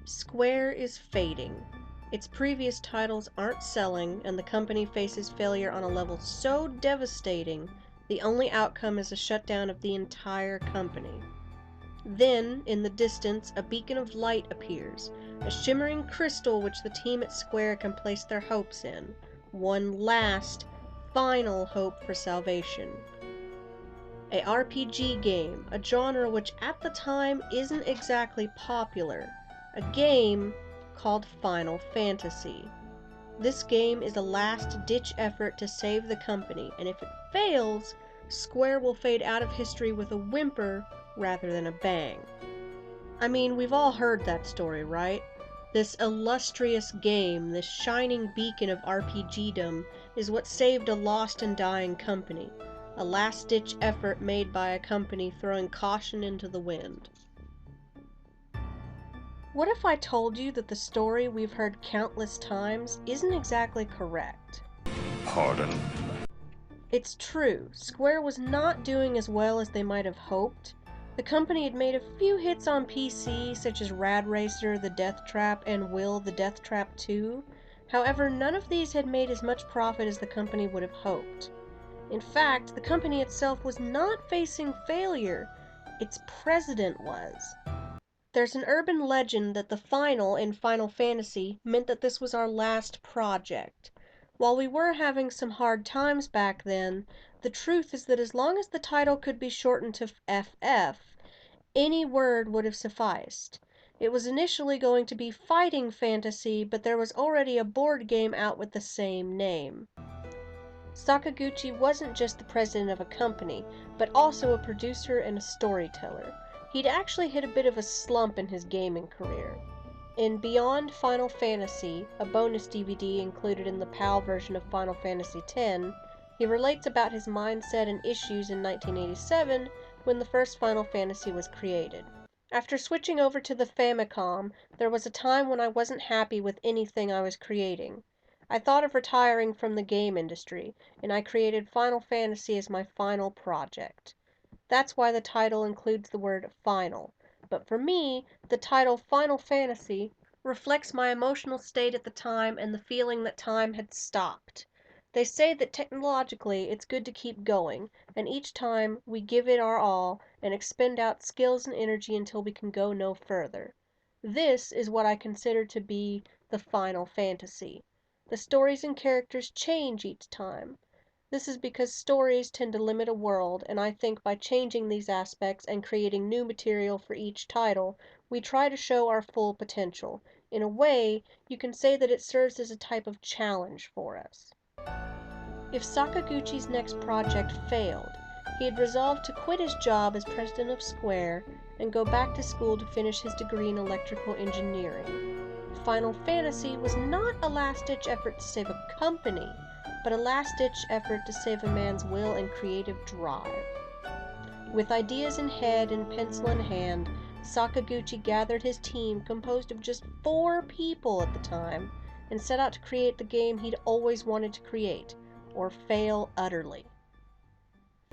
Square is fading. Its previous titles aren't selling, and the company faces failure on a level so devastating, the only outcome is a shutdown of the entire company. Then, in the distance, a beacon of light appears, a shimmering crystal which the team at Square can place their hopes in. One last, final hope for salvation. A RPG game, a genre which at the time isn't exactly popular. A game called Final Fantasy. This game is a last-ditch effort to save the company, and if it fails, Square will fade out of history with a whimper rather than a bang. I mean, we've all heard that story, right? This illustrious game, this shining beacon of RPGdom, is what saved a lost and dying company. A last-ditch effort made by a company throwing caution into the wind. What if I told you that the story we've heard countless times isn't exactly correct? Pardon? It's true, Square was not doing as well as they might have hoped. The company had made a few hits on PC, such as Rad Racer, The Death Trap, and Will, The Death Trap 2. However, none of these had made as much profit as the company would have hoped. In fact, the company itself was not facing failure, its president was. There's an urban legend that the final in Final Fantasy meant that this was our last project. While we were having some hard times back then, the truth is that as long as the title could be shortened to FF, any word would have sufficed. It was initially going to be Fighting Fantasy, but there was already a board game out with the same name. Sakaguchi wasn't just the president of a company, but also a producer and a storyteller. He'd actually hit a bit of a slump in his gaming career. In Beyond Final Fantasy, a bonus DVD included in the PAL version of Final Fantasy X, he relates about his mindset and issues in 1987 when the first Final Fantasy was created. After switching over to the Famicom, there was a time when I wasn't happy with anything I was creating. I thought of retiring from the game industry, and I created Final Fantasy as my final project. That's why the title includes the word final. But for me, the title Final Fantasy reflects my emotional state at the time and the feeling that time had stopped. They say that technologically it's good to keep going, and each time we give it our all and expend out skills and energy until we can go no further. This is what I consider to be the Final Fantasy. The stories and characters change each time. This is because stories tend to limit a world, and I think by changing these aspects and creating new material for each title, we try to show our full potential. In a way, you can say that it serves as a type of challenge for us. If Sakaguchi's next project failed, he had resolved to quit his job as president of Square and go back to school to finish his degree in electrical engineering. Final Fantasy was not a last-ditch effort to save a company, but a last-ditch effort to save a man's will and creative drive. With ideas in head and pencil in hand, Sakaguchi gathered his team, composed of just 4 people at the time, and set out to create the game he'd always wanted to create, or fail utterly.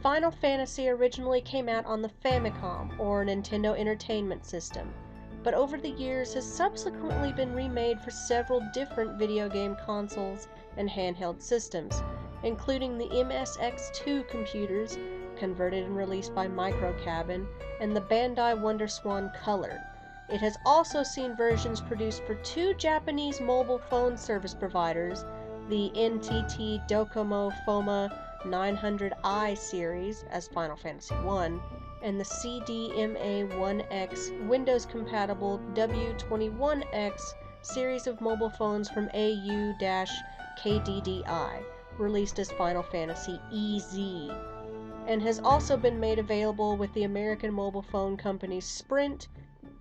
Final Fantasy originally came out on the Famicom, or Nintendo Entertainment System, but over the years has subsequently been remade for several different video game consoles and handheld systems, including the MSX2 computers, converted and released by Microcabin, and the Bandai WonderSwan Color. It has also seen versions produced for 2 Japanese mobile phone service providers, the NTT Docomo Foma 900i series as Final Fantasy I, and the CDMA-1X Windows-compatible W21X series of mobile phones from AU-KDDI, released as Final Fantasy EZ, and has also been made available with the American mobile phone companies Sprint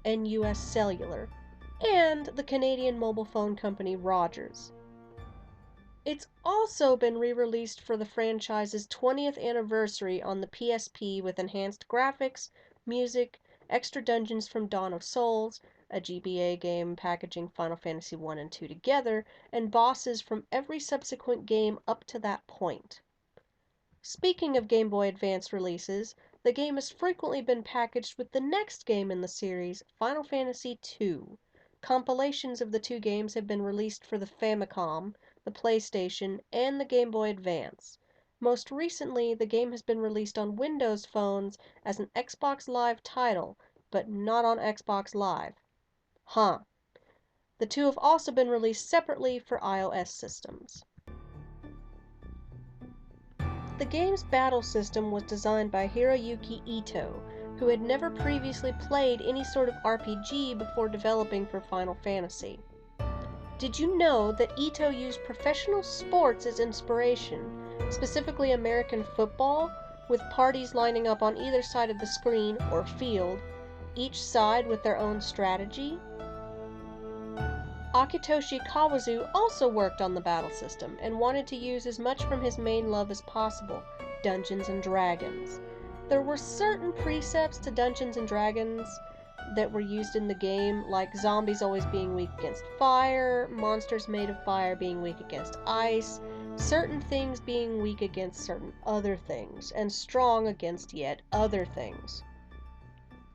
and US Cellular, and the Canadian mobile phone company Rogers. It's also been re-released for the franchise's 20th anniversary on the PSP with enhanced graphics, music, extra dungeons from Dawn of Souls, a GBA game packaging Final Fantasy I and II together, and bosses from every subsequent game up to that point. Speaking of Game Boy Advance releases, the game has frequently been packaged with the next game in the series, Final Fantasy II. Compilations of the two games have been released for the Famicom, the PlayStation, and the Game Boy Advance. Most recently, the game has been released on Windows phones as an Xbox Live title, but not on Xbox Live. Huh. The two have also been released separately for iOS systems. The game's battle system was designed by Hiroyuki Ito, who had never previously played any sort of RPG before developing for Final Fantasy. Did you know that Ito used professional sports as inspiration, specifically American football, with parties lining up on either side of the screen, or field, each side with their own strategy? Akitoshi Kawazu also worked on the battle system and wanted to use as much from his main love as possible, Dungeons & Dragons. There were certain precepts to Dungeons & Dragons that were used in the game, like zombies always being weak against fire, monsters made of fire being weak against ice, certain things being weak against certain other things, and strong against yet other things.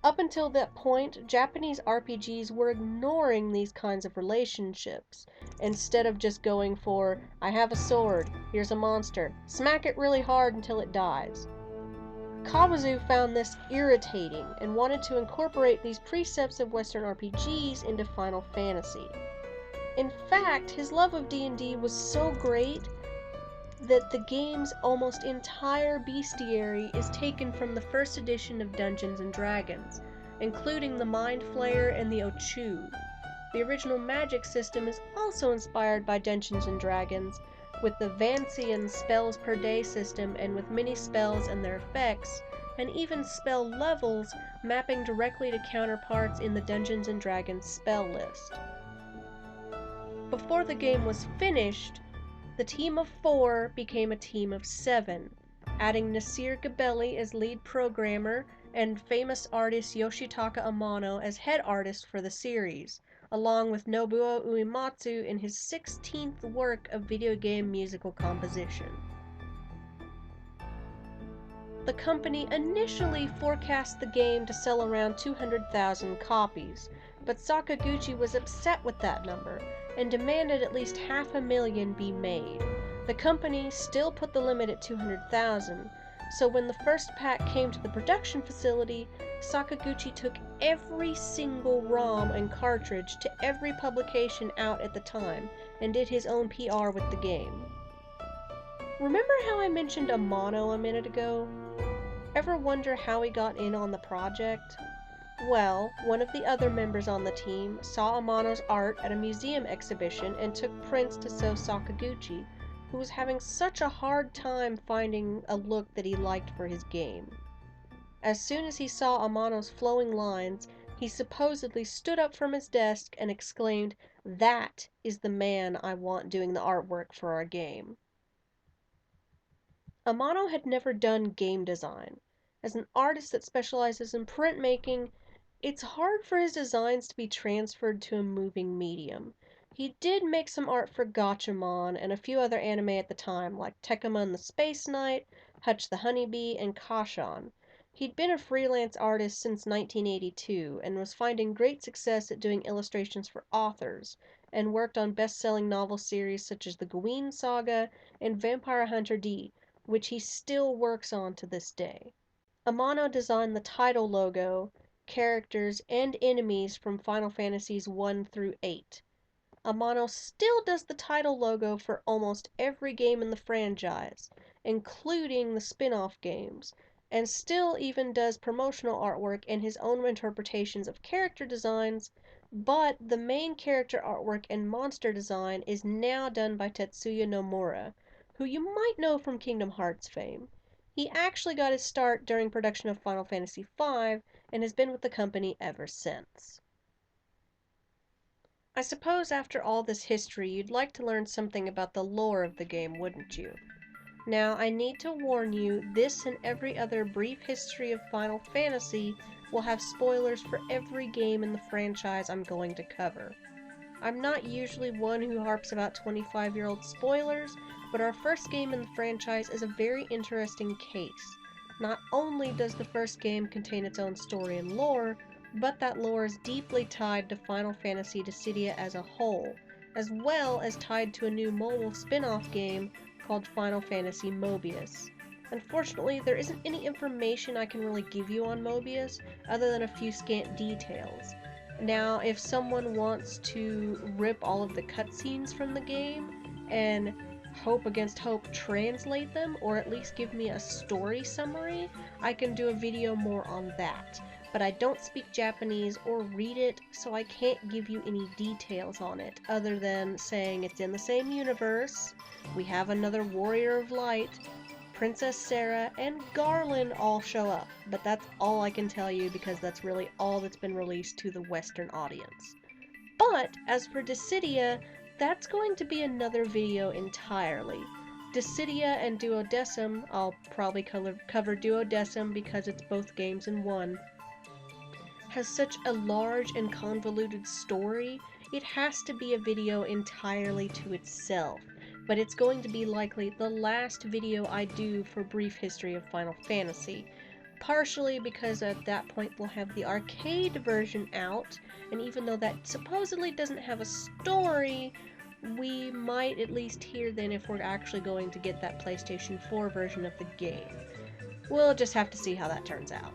Up until that point, Japanese RPGs were ignoring these kinds of relationships, instead of just going for, I have a sword, here's a monster, smack it really hard until it dies. Kawazu found this irritating and wanted to incorporate these precepts of Western RPGs into Final Fantasy. In fact, his love of D&D was so great that the game's almost entire bestiary is taken from the first edition of Dungeons & Dragons, including the Mind Flayer and the Ochu. The original magic system is also inspired by Dungeons & Dragons, with the Vancian spells per day system and with many spells and their effects, and even spell levels mapping directly to counterparts in the Dungeons & Dragons spell list. Before the game was finished, the team of 4 became a team of 7, adding Nasir Gabelli as lead programmer and famous artist Yoshitaka Amano as head artist for the series, along with Nobuo Uematsu in his 16th work of video game musical composition. The company initially forecast the game to sell around 200,000 copies, but Sakaguchi was upset with that number and demanded at least 500,000 be made. The company still put the limit at 200,000, so when the first pack came to the production facility, Sakaguchi took every single ROM and cartridge to every publication out at the time and did his own PR with the game. Remember how I mentioned Amano a minute ago? Ever wonder how he got in on the project? Well, one of the other members on the team saw Amano's art at a museum exhibition and took prints to show Sakaguchi, who was having such a hard time finding a look that he liked for his game. As soon as he saw Amano's flowing lines, he supposedly stood up from his desk and exclaimed, "That is the man I want doing the artwork for our game." Amano had never done game design. As an artist that specializes in printmaking, it's hard for his designs to be transferred to a moving medium. He did make some art for Gatchaman and a few other anime at the time, like Tekama and the Space Knight, Hutch the Honeybee, and Kashan. He'd been a freelance artist since 1982 and was finding great success at doing illustrations for authors, and worked on best-selling novel series such as the Gawain Saga and Vampire Hunter D, which he still works on to this day. Amano designed the title logo, characters, and enemies from Final Fantasies 1 through 8. Amano still does the title logo for almost every game in the franchise, including the spin-off games, and still even does promotional artwork and his own interpretations of character designs, but the main character artwork and monster design is now done by Tetsuya Nomura, who you might know from Kingdom Hearts fame. He actually got his start during production of Final Fantasy V and has been with the company ever since. I suppose after all this history you'd like to learn something about the lore of the game, wouldn't you? Now, I need to warn you, this and every other brief history of Final Fantasy will have spoilers for every game in the franchise I'm going to cover. I'm not usually one who harps about 25-year-old spoilers, but our first game in the franchise is a very interesting case. Not only does the first game contain its own story and lore, but that lore is deeply tied to Final Fantasy Dissidia as a whole, as well as tied to a new mobile spin-off game called Final Fantasy Mobius. Unfortunately, there isn't any information I can really give you on Mobius other than a few scant details. Now, if someone wants to rip all of the cutscenes from the game and hope against hope translate them, or at least give me a story summary, I can do a video more on that. But I don't speak Japanese or read it, so I can't give you any details on it, other than saying it's in the same universe, we have another Warrior of Light, Princess Sarah, and Garland all show up, but that's all I can tell you because that's really all that's been released to the Western audience. But as for Dissidia, that's going to be another video entirely. Dissidia and Duodecim, I'll probably cover Duodecim because it's both games in one, has such a large and convoluted story, it has to be a video entirely to itself. But it's going to be likely the last video I do for Brief History of Final Fantasy. Partially because at that point we'll have the arcade version out, and even though that supposedly doesn't have a story, we might at least hear then if we're actually going to get that PlayStation 4 version of the game. We'll just have to see how that turns out.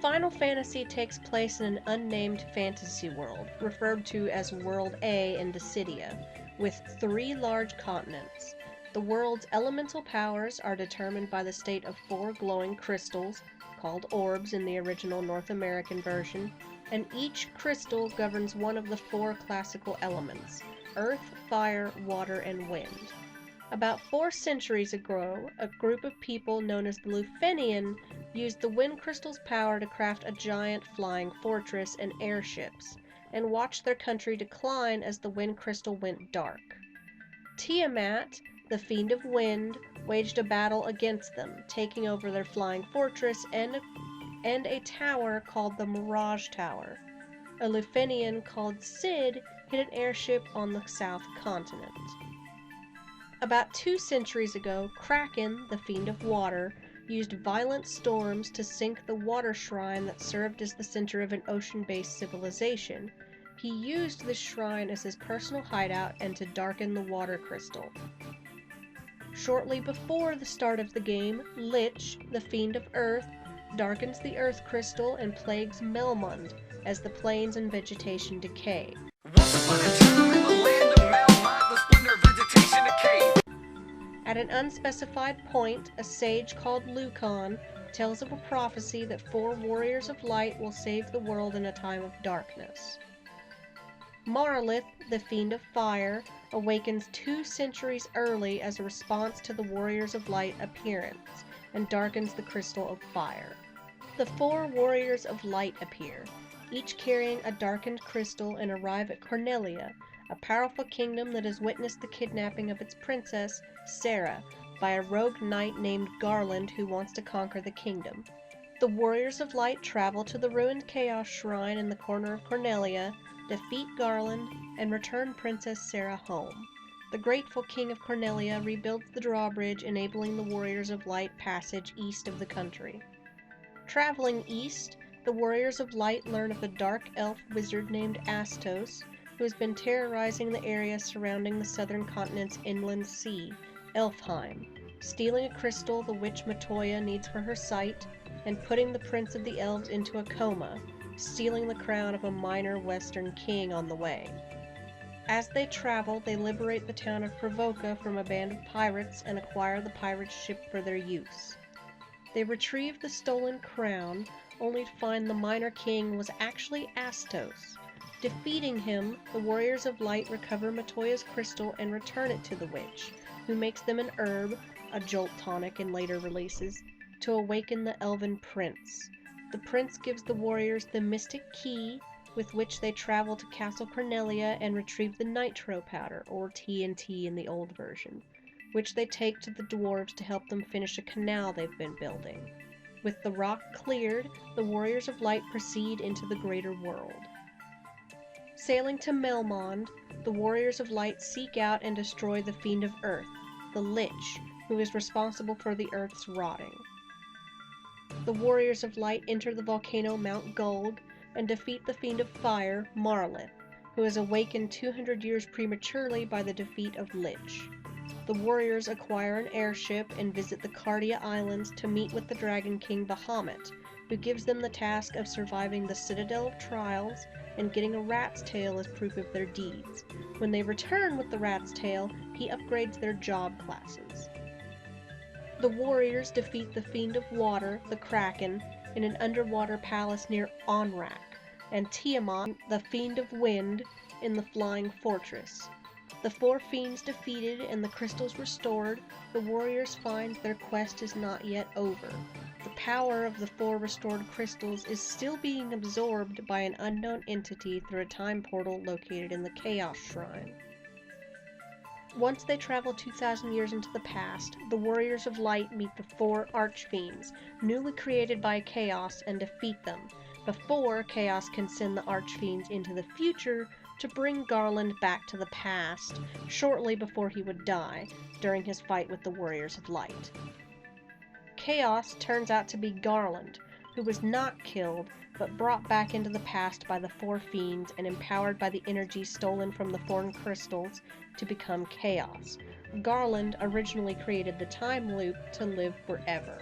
Final Fantasy takes place in an unnamed fantasy world, referred to as World A in Dissidia, with 3 large continents. The world's elemental powers are determined by the state of 4 glowing crystals, called orbs in the original North American version, and each crystal governs one of the 4 classical elements: earth, fire, water, and wind. About 4 centuries ago, a group of people known as the Lufenian used the wind crystal's power to craft a giant flying fortress and airships, and watched their country decline as the wind crystal went dark. Tiamat, the Fiend of Wind, waged a battle against them, taking over their flying fortress and a tower called the Mirage Tower. A Lufenian called Cid hit an airship on the south continent. About 2 centuries ago, Kraken, the Fiend of Water, used violent storms to sink the water shrine that served as the center of an ocean-based civilization. He used this shrine as his personal hideout and to darken the water crystal. Shortly before the start of the game, Lich, the Fiend of Earth, darkens the Earth crystal and plagues Melmond as the plains and vegetation decay. Once upon a time in the land of Melmond, the splendor of vegetation decayed. At an unspecified point, a sage called Lucan tells of a prophecy that 4 warriors of light will save the world in a time of darkness. Marlith, the Fiend of Fire, awakens 2 centuries early as a response to the Warriors of Light appearance, and darkens the Crystal of Fire. The 4 Warriors of Light appear, each carrying a darkened crystal, and arrive at Cornelia, a powerful kingdom that has witnessed the kidnapping of its princess, Sarah, by a rogue knight named Garland who wants to conquer the kingdom. The Warriors of Light travel to the ruined Chaos Shrine in the corner of Cornelia, defeat Garland, and return Princess Sarah home. The grateful King of Cornelia rebuilds the drawbridge, enabling the Warriors of Light passage east of the country. Traveling east, the Warriors of Light learn of a dark elf wizard named Astos, who has been terrorizing the area surrounding the southern continent's inland sea, Elfheim, stealing a crystal the witch Matoya needs for her sight, and putting the Prince of the Elves into a coma, stealing the crown of a minor western king on the way. As they travel, they liberate the town of Pravoka from a band of pirates and acquire the pirate's ship for their use. They retrieve the stolen crown, only to find the minor king was actually Astos. Defeating him, the Warriors of Light recover Matoya's crystal and return it to the witch, who makes them an herb, a jolt tonic in later releases, to awaken the elven prince. The prince gives the warriors the mystic key, with which they travel to Castle Cornelia and retrieve the nitro powder, or TNT in the old version, which they take to the dwarves to help them finish a canal they've been building. With the rock cleared, the Warriors of Light proceed into the greater world. Sailing to Melmond, the Warriors of Light seek out and destroy the Fiend of Earth, the Lich, who is responsible for the Earth's rotting. The Warriors of Light enter the volcano Mount Gulg and defeat the Fiend of Fire, Marlith, who is awakened 200 years prematurely by the defeat of Lich. The warriors acquire an airship and visit the Cardia Islands to meet with the Dragon King Bahamut, who gives them the task of surviving the Citadel of Trials and getting a rat's tail as proof of their deeds. When they return with the rat's tail, he upgrades their job classes. The warriors defeat the Fiend of Water, the Kraken, in an underwater palace near Onrak, and Tiamat, the Fiend of Wind, in the Flying Fortress. The four fiends defeated and the crystals restored, the warriors find their quest is not yet over. The power of the four restored crystals is still being absorbed by an unknown entity through a time portal located in the Chaos Shrine. Once they travel 2,000 years into the past, the Warriors of Light meet the four Archfiends, newly created by Chaos, and defeat them, before Chaos can send the Archfiends into the future to bring Garland back to the past, shortly before he would die, during his fight with the Warriors of Light. Chaos turns out to be Garland, who was not killed, but brought back into the past by the four fiends and empowered by the energy stolen from the foreign crystals to become Chaos. Garland originally created the time loop to live forever.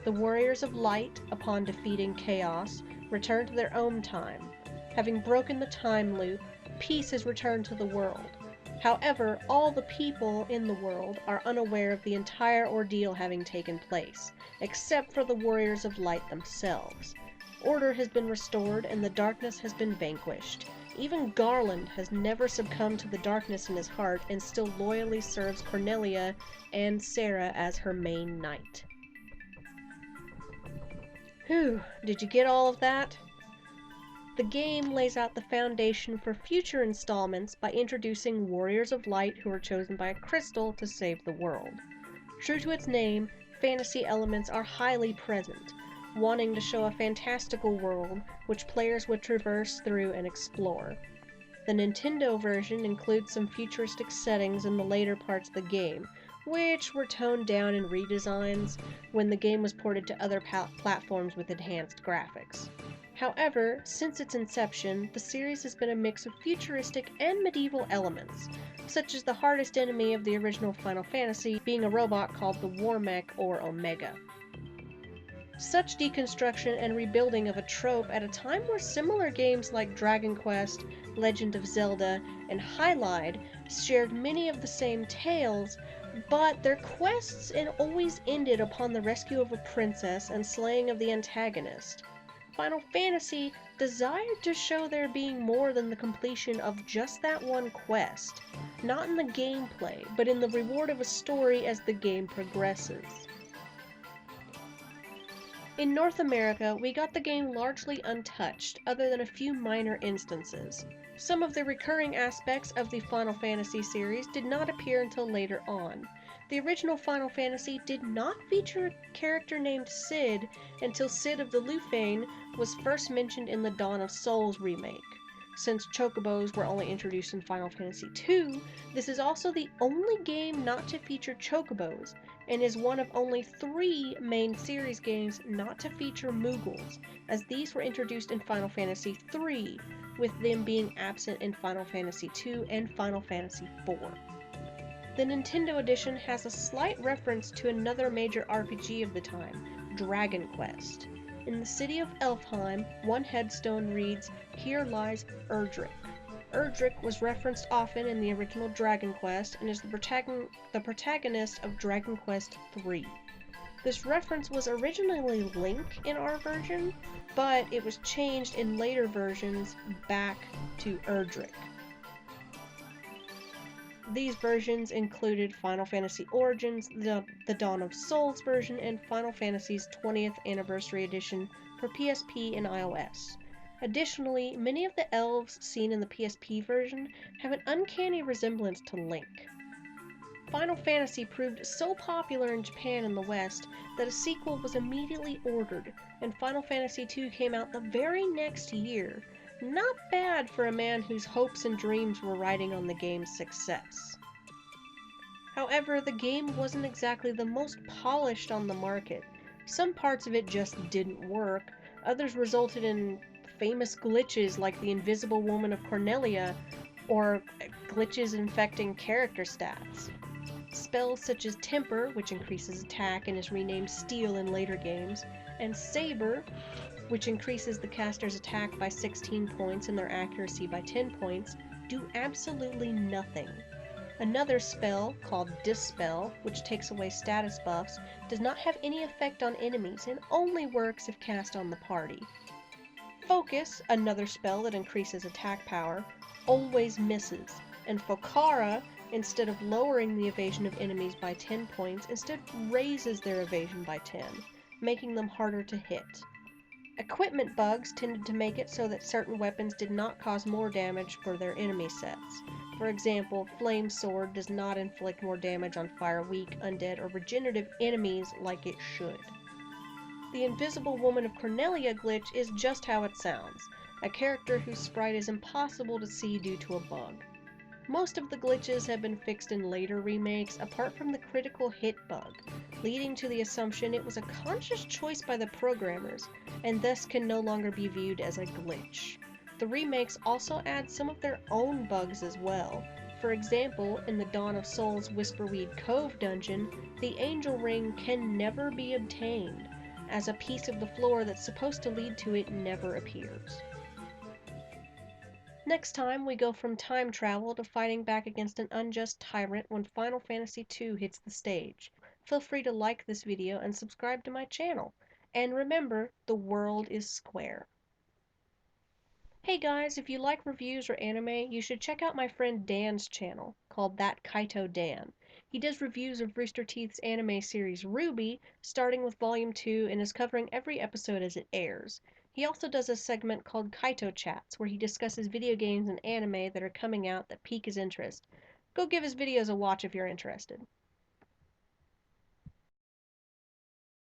The Warriors of Light, upon defeating Chaos, return to their own time. Having broken the time loop, peace has returned to the world. However, all the people in the world are unaware of the entire ordeal having taken place, except for the Warriors of Light themselves. Order has been restored and the darkness has been vanquished. Even Garland has never succumbed to the darkness in his heart and still loyally serves Cornelia and Sarah as her main knight. Whew, did you get all of that? The game lays out the foundation for future installments by introducing Warriors of Light who are chosen by a crystal to save the world. True to its name, fantasy elements are highly present, wanting to show a fantastical world which players would traverse through and explore. The Nintendo version includes some futuristic settings in the later parts of the game, which were toned down in redesigns when the game was ported to other platforms with enhanced graphics. However, since its inception, the series has been a mix of futuristic and medieval elements, such as the hardest enemy of the original Final Fantasy being a robot called the War Mech or Omega. Such deconstruction and rebuilding of a trope at a time where similar games like Dragon Quest, Legend of Zelda, and Hylide shared many of the same tales, but their quests always ended upon the rescue of a princess and slaying of the antagonist. Final Fantasy desired to show there being more than the completion of just that one quest, not in the gameplay, but in the reward of a story as the game progresses. In North America, we got the game largely untouched, other than a few minor instances. Some of the recurring aspects of the Final Fantasy series did not appear until later on. The original Final Fantasy did not feature a character named Cid until Cid of the Lufane was first mentioned in the Dawn of Souls remake. Since Chocobos were only introduced in Final Fantasy II, this is also the only game not to feature Chocobos, and is one of only 3 main series games not to feature Moogles, as these were introduced in Final Fantasy III, with them being absent in Final Fantasy II and Final Fantasy IV. The Nintendo edition has a slight reference to another major RPG of the time, Dragon Quest. In the city of Elfheim, one headstone reads, "Here lies Erdrick." Erdrick was referenced often in the original Dragon Quest and is the protagonist of Dragon Quest III. This reference was originally Link in our version, but it was changed in later versions back to Erdrick. These versions included Final Fantasy Origins, the Dawn of Souls version, and Final Fantasy's 20th Anniversary Edition for PSP and iOS. Additionally, many of the elves seen in the PSP version have an uncanny resemblance to Link. Final Fantasy proved so popular in Japan and the West that a sequel was immediately ordered, and Final Fantasy II came out the very next year. Not bad for a man whose hopes and dreams were riding on the game's success. However, the game wasn't exactly the most polished on the market. Some parts of it just didn't work, others resulted in famous glitches like the Invisible Woman of Cornelia, or glitches infecting character stats. Spells such as Temper, which increases attack and is renamed Steel in later games, and Saber, which increases the caster's attack by 16 points and their accuracy by 10 points, do absolutely nothing. Another spell, called Dispel, which takes away status buffs, does not have any effect on enemies and only works if cast on the party. Focus, another spell that increases attack power, always misses, and Fokara, instead of lowering the evasion of enemies by 10 points, instead raises their evasion by 10, making them harder to hit. Equipment bugs tended to make it so that certain weapons did not cause more damage for their enemy sets. For example, Flame Sword does not inflict more damage on fire-weak, undead, or regenerative enemies like it should. The Invisible Woman of Cornelia glitch is just how it sounds, a character whose sprite is impossible to see due to a bug. Most of the glitches have been fixed in later remakes, apart from the critical hit bug, leading to the assumption it was a conscious choice by the programmers, and thus can no longer be viewed as a glitch. The remakes also add some of their own bugs as well. For example, in the Dawn of Souls Whisperweed Cove dungeon, the Angel Ring can never be obtained, as a piece of the floor that's supposed to lead to it never appears. Next time, we go from time travel to fighting back against an unjust tyrant when Final Fantasy II hits the stage. Feel free to like this video and subscribe to my channel. And remember, the world is square. Hey guys, if you like reviews or anime, you should check out my friend Dan's channel, called That Kaito Dan. He does reviews of Rooster Teeth's anime series RWBY, starting with Volume 2, and is covering every episode as it airs. He also does a segment called Kaito Chats, where he discusses video games and anime that are coming out that pique his interest. Go give his videos a watch if you're interested.